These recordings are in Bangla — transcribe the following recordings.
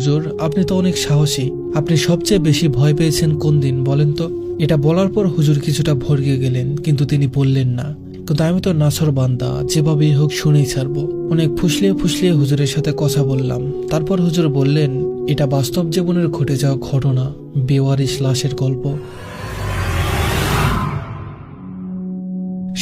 হুজুর, আপনি তো অনেক সাহসী। আপনি সবচেয়ে বেশি ভয় পেয়েছেন কোন দিন বলেন তো? এটা বলার পর হুজুর কিছুটা ভরকে গেলেন, কিন্তু তিনি বললেন না। কিন্তু আমি তো নাছর বান্দা, যেভাবেই হোক শুনেই ছাড়বো। অনেক ফুসলিয়ে ফুসলিয়ে হুজুরের সাথে কথা বললাম। তারপর হুজুর বললেন, এটা বাস্তব জীবনের ঘটে যাওয়া ঘটনা, বেওয়ারিশ লাশের গল্প।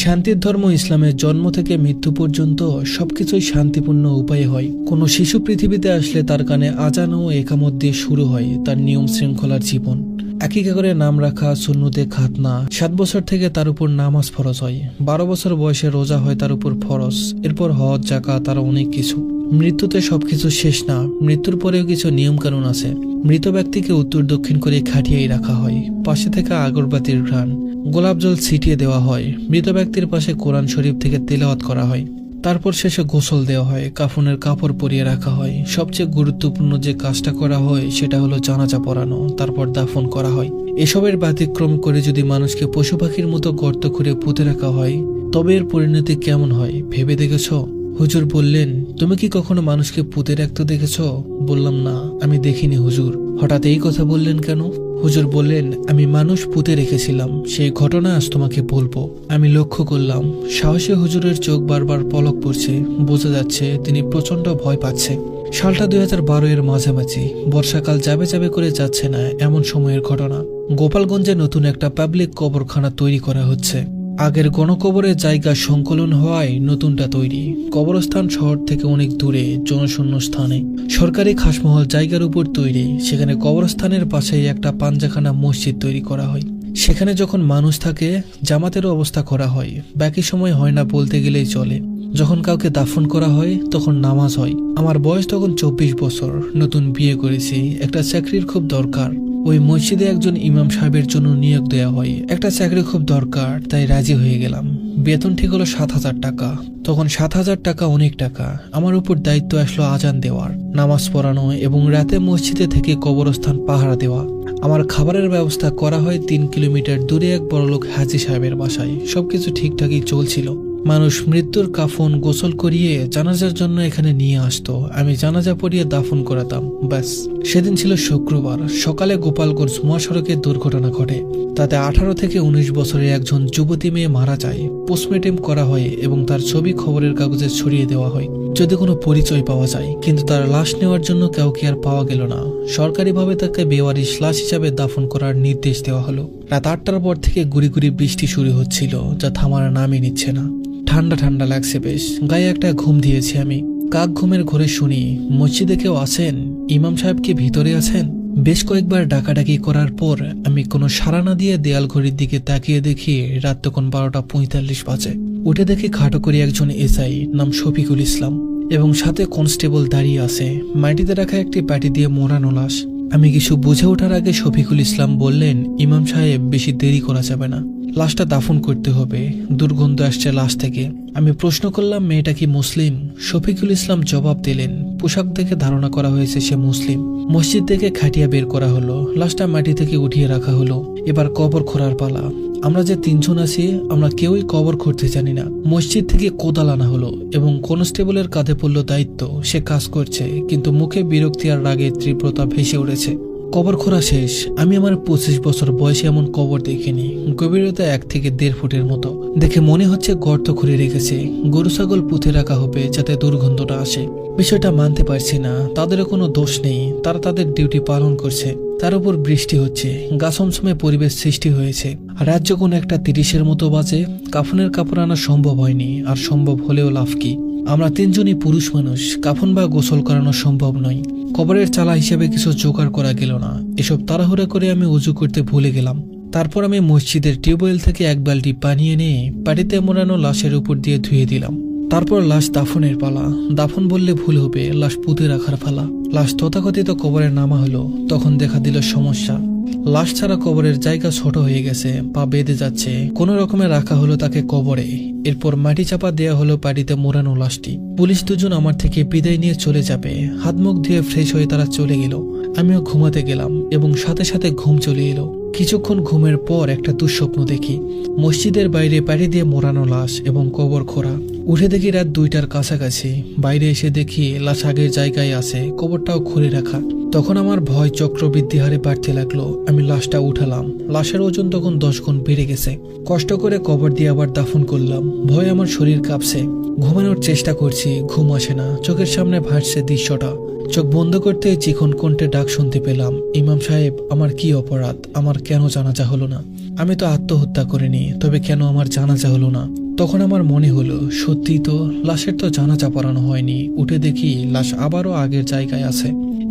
শান্তির ধর্ম ইসলামের জন্ম থেকে মৃত্যু পর্যন্ত সবকিছুই শান্তিপূর্ণ উপায়ে হয়। কোনো শিশু পৃথিবীতে আসলে তার কানে আজান ও একামত দিয়ে শুরু হয় তার নিয়ম শৃঙ্খলার জীবন। আকিকা করে নাম রাখা, সুন্নতে খাতনা, 7 বছর থেকে তার উপর নামাজ ফরজ হয়, 12 বছর বয়সে রোজা হয় তার উপর ফরজ, এরপর হজ, যাকাত, তার অনেক কিছু। মৃত্যুতে সবকিছু শেষ না, মৃত্যুর পরেও কিছু নিয়ম কানুন আছে। মৃত ব্যক্তিকে উত্তর দক্ষিণ করে খাটিয়েই রাখা হয়। পাশে থেকে আগরবাতির ঘ্রাণ, গোলাপ জল ছিটিয়ে দেওয়া হয়। মৃত ব্যক্তির পাশে কোরআন শরীফ থেকে তেলাওয়াত করা হয়। তারপর শেষে গোসল দেওয়া হয়, কাফনের কাপড় পরিয়ে রাখা হয়। সবচেয়ে গুরুত্বপূর্ণ যে কাজটা করা হয় সেটা হলো জানাজা পড়ানো, তারপর দাফন করা হয়। এসবের ব্যতিক্রম করে যদি মানুষকে পশু পাখির মতো গর্ত করে পুঁতে রাখা হয়, তবে এর পরিণতি কেমন হয় ভেবে দেখেছ? হুজুর বললেন, তুমি কি কখনো মানুষকে পুঁতে রাখতে দেখেছ? বললাম, না, আমি দেখিনি হুজুর। হঠাৎ এই কথা বললেন কেন? হুজুর বললেন, আমি মানুষ পুঁতে রেখেছিলাম, সেই ঘটনা আজ তোমাকে বলবো। আমি লক্ষ্য করলাম সাহসী হুজুরের চোখ বারবার পলক পড়ছে, বোঝা যাচ্ছে তিনি প্রচন্ড ভয় পাচ্ছে। সালটা 2012 এর মাঝামাঝি, বর্ষাকাল যাবে যাবে করে যাচ্ছে না এমন সময়ের ঘটনা। গোপালগঞ্জে নতুন একটা পাবলিক কবরখানা তৈরি করা হচ্ছে। আগের গণকবরের জায়গা সংকলন হওয়ায় নতুনটা তৈরি। কবরস্থান শহর থেকে অনেক দূরে, জনশূন্য স্থানে, সরকারি খাসমহল জায়গার উপর তৈরি। সেখানে কবরস্থানের পাশেই একটা পাঞ্জাখানা মসজিদ তৈরি করা হয়। সেখানে যখন মানুষ থাকে, জামাতেরও অবস্থা করা হয়। বাকি সময় হয় না বলতে গেলেই চলে। যখন কাউকে দাফন করা হয় তখন নামাজ হয়। আমার বয়স তখন 24 বছর, নতুন বিয়ে করেছি, একটা চাকরির খুব দরকার। ওই মসজিদে একজন ইমাম সাহেবের জন্য নিয়োগ দেওয়া হয়। একটা চাকরি খুব দরকার, তাই রাজি হয়ে গেলাম। বেতন ঠিক হলো 7,000 টাকা। তখন 7,000 টাকা অনেক টাকা। আমার উপর দায়িত্ব আসলো আজান দেওয়ার, নামাজ পড়ানো এবং রাতে মসজিদে থেকে কবরস্থান পাহারা দেওয়া। আমার খাবারের ব্যবস্থা করা হয় 3 কিলোমিটার দূরে এক বড়লোক হাজী সাহেবের বাসায়। সবকিছু ঠিকঠাকই চলছিল। মানুষ মৃত্যুর কাফন গোসল করিয়ে জানাজার জন্য এখানে নিয়ে আসতো। আমি জানাজা পড়িয়ে দাফন করাতাম, ব্যাস। সেদিন ছিল শুক্রবার সকালে গোপালগঞ্জ মহাসড়কে দুর্ঘটনা ঘটে। তাতে 18 থেকে 19 বছরের একজন যুবতী মেয়ে মারা যায়। পোস্টমর্টেম করা হয় এবং তার ছবি খবরের কাগজে ছড়িয়ে দেওয়া হয়, যদি কোনো পরিচয় পাওয়া যায়। কিন্তু তার লাশ নেওয়ার জন্য কাউকে আর পাওয়া গেল না। সরকারিভাবে তাকে বেওয়ারিশ লাশ হিসাবে দাফন করার নির্দেশ দেওয়া হলো। রাত 8টার পর থেকে গুড়ি গুড়ি বৃষ্টি শুরু হচ্ছিল, যা থামার নামই নিচ্ছে না। ঠান্ডা ঠান্ডা লাগছে বেশ। গায়ে একটা ঘুম দিয়েছি আমি। কাক ঘুমের ঘরে শুনি, মসজিদে কেউ আছেন? ইমাম সাহেব কি ভিতরে আছেন? বেশ কয়েকবার ডাকাডাকি করার পর আমি কোনো সাড়া না দিয়ে দেয়াল ঘড়ির দিকে তাকিয়ে দেখি রাত তখন 12:45 বাজে। উঠে দেখি খাটো করে একজন এসআই, নাম শফিকুল ইসলাম, এবং সাথে কনস্টেবল দাঁড়িয়ে আছে। মাটিতে রাখা একটি পাটি দিয়ে মোড়ানো লাশ। আমি কিছু বুঝে ওঠার আগে শফিকুল ইসলাম বললেন, ইমাম সাহেব, বেশি দেরি করা যাবে না, লাশটা দাফন করতে হবে, দুর্গন্ধ আসছে লাশ থেকে। আমি প্রশ্ন করলাম, মেয়েটা কি মুসলিম? শফিকুল ইসলাম জবাব দিলেন, পোশাক দেখে ধারণা করা হয়েছে সে মুসলিম। মসজিদ থেকে খাটিয়া বের করা হলো, লাশটা মাটি থেকে উঠিয়ে রাখা হলো। এবার কবর খোঁড়ার পালা। আমরা যে 3 জন আছি, আমরা কেউই কবর খুঁড়তে জানি না। মসজিদ থেকে কোদাল আনা হলো এবং কনস্টেবলের কাঁধে পড়লো দায়িত্ব। সে কাজ করছে, কিন্তু মুখে বিরক্তি আর রাগের তীব্রতা ভেসে উঠেছে। কবর খোঁড়া শেষ। আমি আমার 25 বছর বয়সে এমন কবর দেখিনি। গভীরতা 1 থেকে 1.5 ফুটের মতো। দেখে মনে হচ্ছে গর্ত খুঁড়ে রেখেছে। গরু ছাগল পুঁতে রাখা হবে যাতে দুর্গন্ধটা আসে। বিষয়টা মানতে পারছি না। তাদেরও কোনো দোষ নেই, তারা তাদের ডিউটি পালন করছে। তার উপর বৃষ্টি হচ্ছে, গাছমছমে পরিবেশ সৃষ্টি হয়েছে। রাত যখন 1:30 মতো বাজে, কাফনের কাপড় আনা সম্ভব হয়নি। আর সম্ভব হলেও লাভ কি? আমরা 3 জনই পুরুষ মানুষ, কাফন বা গোসল করানো সম্ভব নয়। কবরের চালা হিসেবে কিছু জোগাড় করা গেল না। এসব তাড়াহুড়া করে আমি উজু করতে ভুলে গেলাম। তারপর আমি মসজিদের টিউবওয়েল থেকে 1 বালতি পানি এনে পাটিতে মোড়ানো লাশের উপর দিয়ে ধুয়ে দিলাম। তারপর লাশ দাফনের পালা। দাফন বললে ভুল হবে, লাশ পুঁতে রাখার পালা। লাশ তথাকথিত কবরে নামা হলো। তখন দেখা দিল সমস্যা। লাশ ছাড়া কবরের জায়গা ছোট হয়ে গেছে, পা বেঁধে যাচ্ছে। কোনো রকমে রাখা হলো তাকে কবরে। এরপর মাটি চাপা দেওয়া হলো পাটিতে মোড়ানো লাশটি। পুলিশ 2 জন আমার থেকে বিদায় নিয়ে চলে যাবে। হাত মুখ ধুয়ে ফ্রেশ হয়ে তারা চলে গেল। আমিও ঘুমাতে গেলাম এবং সাথে সাথে ঘুম চলে এলো। কিছুক্ষণ ঘুমের পর একটা দুঃস্বপ্ন দেখি। মসজিদের বাইরে পাটি দিয়ে মোড়ানো লাশ এবং কবর খোঁড়া। উঠে দেখি রাত 2টার কাছাকাছি। বাইরে এসে দেখি লাশ আগের জায়গায় আছে, কবরটাও খুলে রাখা। তখন আমার ভয় চক্রবৃদ্ধি হারে বাড়তে লাগলো। আমি লাশটা উঠালাম। লাশের ওজন তখন 10 গুণ বেড়ে গেছে। কষ্ট করে কবর দিয়ে আবার দাফন করলাম। ভয় আমার শরীর কাঁপছে। ঘুমানোর চেষ্টা করছি, ঘুম আসে না। চোখের সামনে ভাসছে দৃশ্যটা। চোখ বন্ধ করতে চিকন কণ্ঠে ডাক শুনতে পেলাম, ইমাম সাহেব, আমার কি অপরাধ? আমার কেন জানাজা হলো না? আমি তো আত্মহত্যা করিনি, তবে কেন আমার জানাজা হলো না? তখন আমার মনে হলো, সত্যি তো, লাশের তো জানাজা পড়ানো হয়নি। উঠে দেখি লাশ আবারও আগের জায়গায় আছে।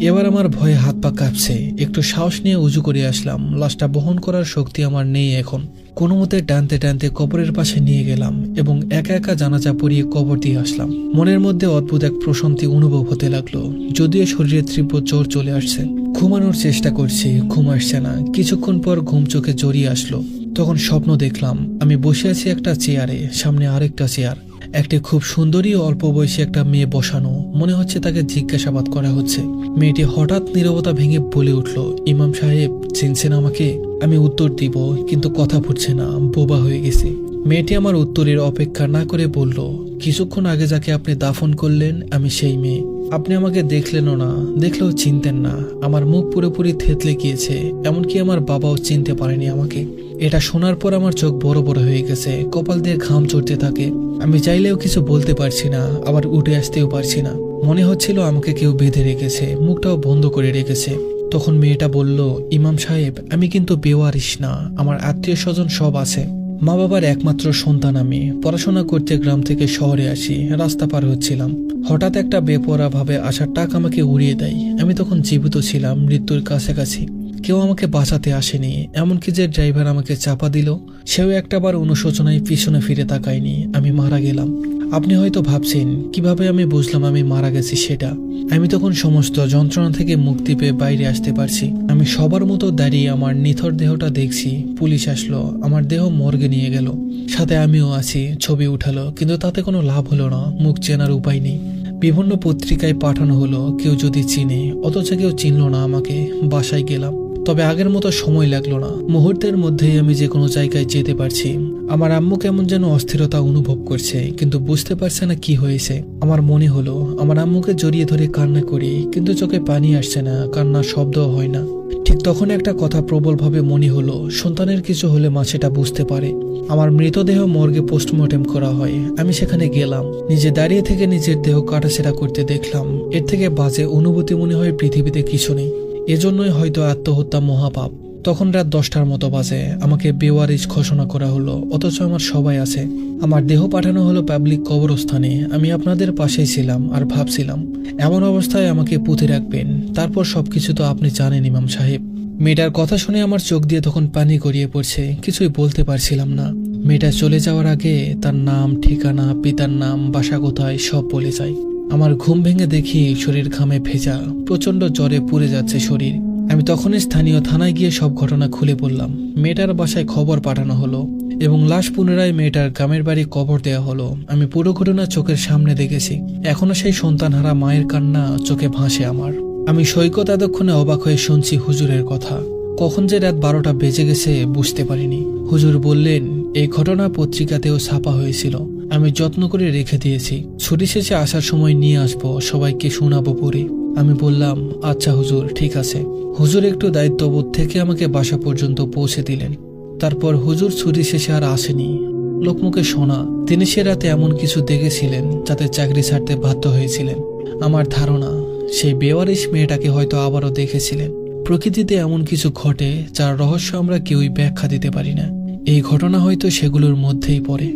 এবার আমার ভয়ে হাত পা কাঁপছে। একটু সাহস নিয়ে উজু করে আসলাম। লাশটা বহন করার শক্তি আমার নেই এখন। কোনো মতে টানতে টানতে কবরের পাশে নিয়ে গেলাম এবং একা একা জানাজা পড়িয়ে কবর দিয়ে আসলাম। মনের মধ্যে অদ্ভুত এক প্রশান্তি অনুভব হতে লাগলো, যদিও শরীরে তীব্র জ্বর চলে আসছে। ঘুমানোর চেষ্টা করছি, ঘুম আসছে না। কিছুক্ষণ পর ঘুম চোখে জড়িয়ে আসলো। তখন স্বপ্ন দেখলাম, আমি বসে আছি একটা চেয়ারে, সামনে আরেকটা চেয়ার। একটি খুব সুন্দরী ও অল্প বয়সী একটা মেয়ে বসানো। মনে হচ্ছে তাকে জিজ্ঞাসাবাদ করা হচ্ছে। মেয়েটি হঠাৎ নীরবতা ভেঙে বলে উঠল, ইমাম সাহেব, চিনছেন আমাকে? আমি উত্তর দিব, কিন্তু কথা ফুটছে না, বোবা হয়ে গেছি। মেয়েটি আমার উত্তরের অপেক্ষা না করে বলল, কিছুক্ষণ আগে যাকে আপনি দাফন করলেন, আমি সেই মেয়ে। আপনি আমাকে দেখলেনও না, দেখলেও চিনতেন না। আমার মুখ পুরোপুরি থেতলে গিয়েছে, এমনকি আমার বাবাও চিনতে পারেনি আমাকে। এটা শোনার পর আমার চোখ বড় বড় হয়ে গেছে, কপাল দিয়ে ঘাম চড়তে থাকে। আমি চাইলেও কিছু বলতে পারছি না, আবার উঠে আসতেও পারছি না। মনে হচ্ছিল আমাকে কেউ বেঁধে রেখেছে, মুখটাও বন্ধ করে রেখেছে। তখন মেয়েটা বলল, ইমাম সাহেব, আমি কিন্তু বেওয়ারিশ না, আমার আত্মীয় স্বজন সব আছে। মা বাবার একমাত্র সন্তান আমি। পড়াশোনা করতে গ্রাম থেকে শহরে আসি। রাস্তা পার হচ্ছিলাম, হঠাৎ একটা বেপরোয়া ভাবে আসা ট্রাক আমাকে উড়িয়ে দেয়। আমি তখন জীবিত ছিলাম, মৃত্যুর কাছাকাছি। কেউ আমাকে বাঁচাতে আসেনি, এমনকি যে ড্রাইভার আমাকে চাপা দিল, সেও একটাবার অনুশোচনায় পিছনে ফিরে তাকায়নি। আমি মারা গেলাম। আপনি হয়তো ভাবছেন, কিভাবে আমি বুঝলাম আমি মারা গেছি সেটা। আমি তখন সমস্ত যন্ত্রণা থেকে মুক্তি পেয়ে বাইরে আসতে পারছি। আমি সবার মতো দাঁড়িয়ে আমার নিথর দেহটা দেখছি। পুলিশ আসলো, আমার দেহ মর্গে নিয়ে গেল, সাথে আমিও আছি। ছবি উঠালো, কিন্তু তাতে কোনো লাভ হলো না, মুখ চেনার উপায় নেই। বিভিন্ন পত্রিকায় পাঠানো হলো, কেউ যদি চিনে, অথচ কেউ চিনল না আমাকে। বাসায় গেলাম, তবে আগের মতো সময় লাগলো না। মুহূর্তের মধ্যেই আমি যে কোনো জায়গায় যেতে পারছি। আমার আম্মু কেমন যেন অস্থিরতা অনুভব করছে, কিন্তু বুঝতে পারছে না কি হয়েছে। আমার মনে হলো আমার আম্মুকে জড়িয়ে ধরে কান্না করি, কিন্তু চোখে পানি আসছে না, কান্নার শব্দও হয় না। ঠিক তখন একটা কথা প্রবলভাবে মনে হলো, সন্তানের কিছু হলে মা সেটা বুঝতে পারে। আমার মৃতদেহ মর্গে পোস্টমর্টেম করা হয়। আমি সেখানে গেলাম, নিজে দাঁড়িয়ে থেকে নিজের দেহ কাটাছেঁড়া করতে দেখলাম। এর থেকে বাজে অনুভূতি মনে হয় পৃথিবীতে কিছু নেই। এজন্যই হয়তো আত্মহত্যা মহাপাপ। তখন রাত 10টার মতো বাজে। আমাকে বেওয়ারিশ ঘোষণা করা হলো, অথচ আমার সবাই আছে। আমার দেহ পাঠানো হলো পাবলিক কবরস্থানে। আমি আপনাদের পাশেই ছিলাম আর ভাবছিলাম, এমন অবস্থায় আমাকে পুঁতে রাখবেন, তারপর সবকিছু তো আপনি জানেন ইমাম সাহেব। মেয়েটার কথা শুনে আমার চোখ দিয়ে তখন পানি গড়িয়ে পড়ছে, কিছুই বলতে পারছিলাম না। মেয়েটা চলে যাওয়ার আগে তার নাম, ঠিকানা, পিতার নাম, বাসা কোথায় সব বলে যায়। আমার ঘুম ভেঙে দেখি শরীর ঘামে ভেজা, প্রচন্ড জ্বরে পুড়ে যাচ্ছে শরীর। আমি তখনই স্থানীয় থানায় গিয়ে সব ঘটনা খুলে বললাম। মেয়েটার বাসায় খবর পাঠানো হলো এবং লাশ পুনরায় মেয়েটার গ্রামের বাড়ি কবর দেওয়া হলো। আমি পুরো ঘটনা চোখের সামনে দেখেছি। এখনো সেই সন্তানহারা মায়ের কান্না চোখে ভাসে আমার। আমি সৈকত এতক্ষণে অবাক হয়ে শুনছি হুজুরের কথা। কখন যে রাত 12টা বেজে গেছে বুঝতে পারিনি। হুজুর বললেন, এই ঘটনা পত্রিকাতেও ছাপা হয়েছিল, আমি যত্ন করে রেখে দিয়েছি। ছুটি শেষে আসার সময় নিয়ে আসবো, সবাইকে শোনাবো পড়ে। আমি বললাম, আচ্ছা হুজুর, ঠিক আছে। হুজুর একটু দায়িত্ববোধ থেকে আমাকে বাসা পর্যন্ত পৌঁছে দিলেন। তারপর হুজুর ছুটি শেষে আর আসেনি। লোকমুখে শোনা, তিনি সে রাতে এমন কিছু দেখেছিলেন যাতে চাকরি ছাড়তে বাধ্য হয়েছিলেন। আমার ধারণা, সেই বেওয়ারিশ মেয়েটাকে হয়তো আবারও দেখেছিলেন। প্রকৃতিতে এমন কিছু ঘটে যার রহস্য আমরা কেউই ব্যাখ্যা দিতে পারি না। এই ঘটনা হয়তো সেগুলোর মধ্যেই পড়ে।